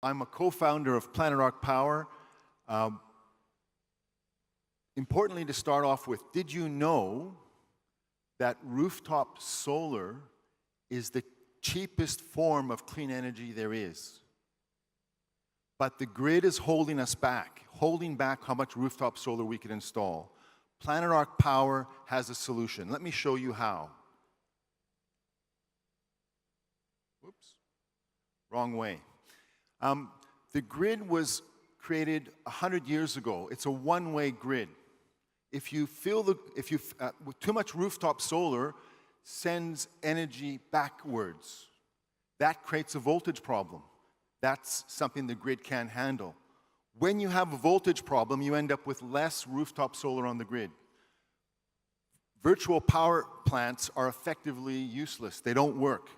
I'm a co-founder of Planet Ark Power. Um, Importantly, to start off with, did you know that rooftop solar is the cheapest form of clean energy there is? But the grid is holding us back, holding back how much rooftop solar we can install. Planet Ark Power has a solution. Let me show you how. Whoops, wrong way. The grid was created 100 years ago. It's a one-way grid. If you with too much rooftop solar sends energy backwards, that creates a voltage problem. That's something the grid can't handle. When you have a voltage problem, you end up with less rooftop solar on the grid. Virtual power plants are effectively useless. They don't work.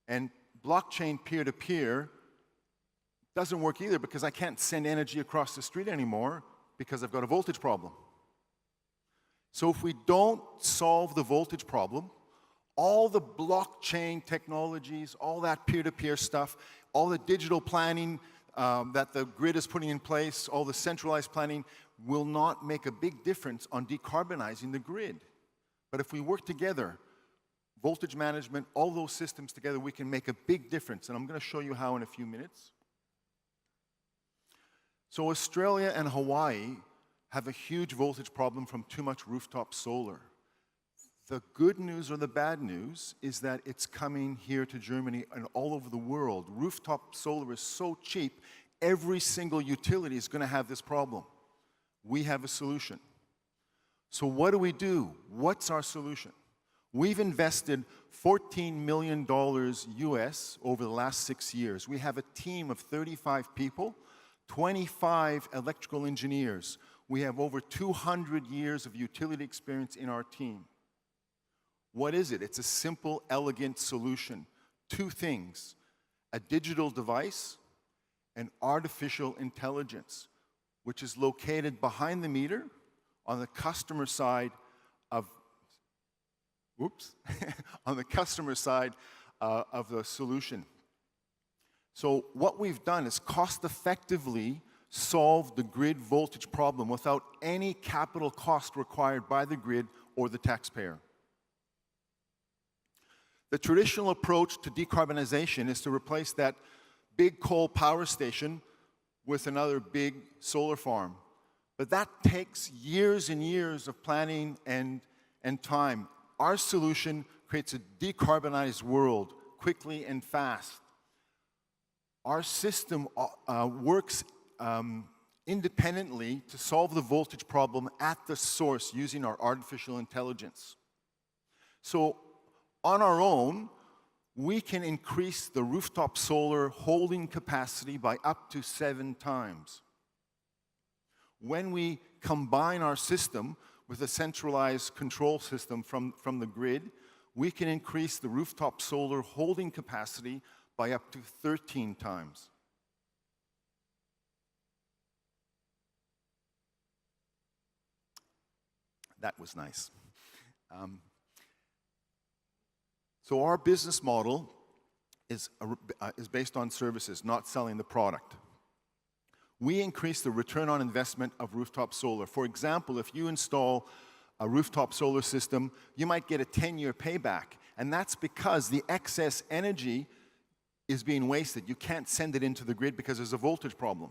And blockchain peer-to-peer doesn't work either because I can't send energy across the street anymore because I've got a voltage problem. So if we don't solve the voltage problem, all the blockchain technologies, all that peer-to-peer stuff, all the digital planning that the grid is putting in place, all the centralized planning, will not make a big difference on decarbonizing the grid. But if we work together, voltage management, all those systems together, we can make a big difference. And I'm going to show you how in a few minutes. So Australia and Hawaii have a huge voltage problem from too much rooftop solar. The good news or the bad news is that it's coming here to Germany and all over the world. Rooftop solar is so cheap, every single utility is going to have this problem. We have a solution. So what do? What's our solution? We've invested $14 million US over the last 6 years. We have a team of 35 people, 25 electrical engineers. We have over 200 years of utility experience in our team. What is it? It's a simple, elegant solution. Two things: a digital device and artificial intelligence, which is located behind the meter on the customer side of, on the customer side of the solution. So what we've done is cost-effectively solve the grid voltage problem without any capital cost required by the grid or the taxpayer. The traditional approach to decarbonization is to replace that big coal power station with another big solar farm. But that takes years and years of planning and time. Our solution creates a decarbonized world quickly and fast. Our system works independently to solve the voltage problem at the source using our artificial intelligence. So on our own, we can increase the rooftop solar holding capacity by up to 7 times. When we combine our system with a centralized control system from the grid, we can increase the rooftop solar holding capacity by up to 13 times. That was nice. So our business model is based on services, not selling the product. We increase the return on investment of rooftop solar. For example, if you install a rooftop solar system, you might get a 10-year payback, and that's because the excess energy is being wasted. You can't send it into the grid because there's a voltage problem.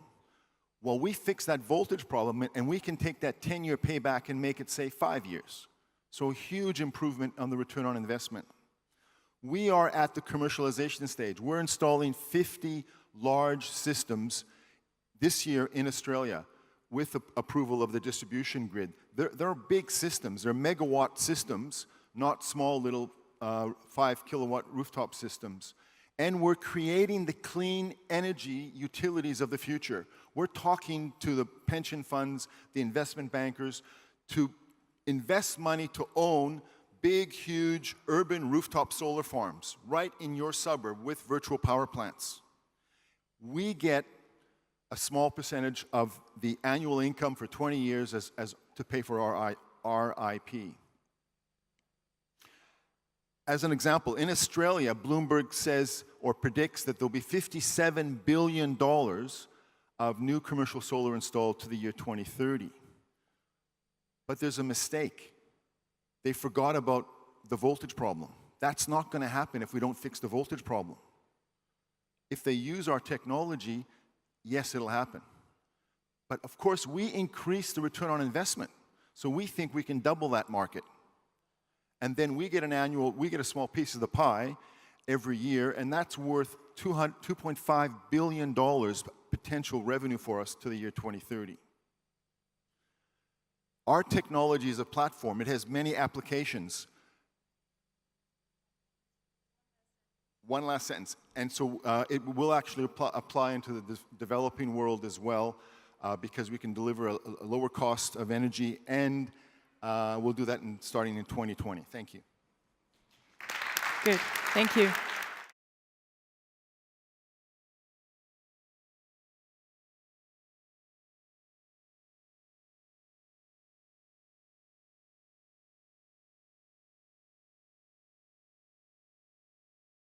Well, we fix that voltage problem, and we can take that 10-year payback and make it, say, 5 years. So a huge improvement on the return on investment. We are at the commercialization stage. We're installing 50 large systems this year in Australia with the approval of the distribution grid. They're big systems. They're megawatt systems, not small little 5-kilowatt rooftop systems. And we're creating the clean energy utilities of the future. We're talking to the pension funds, the investment bankers, to invest money to own big, huge urban rooftop solar farms right in your suburb with virtual power plants. We get a small percentage of the annual income for 20 years as to pay for our IP. As an example, in Australia, Bloomberg says, or predicts that there'll be $57 billion of new commercial solar installed to the year 2030. But there's a mistake. They forgot about the voltage problem. That's not going to happen if we don't fix the voltage problem. If they use our technology, yes, it'll happen. But of course, we increase the return on investment. So we think we can double that market. And then we get a small piece of the pie every year, and that's worth $2.5 billion potential revenue for us to the year 2030. Our technology is a platform. It has many applications. One last sentence. And so it will actually apply into the developing world as well, because we can deliver a lower cost of energy, and we'll do that starting in 2020. Thank you. Good. Thank you.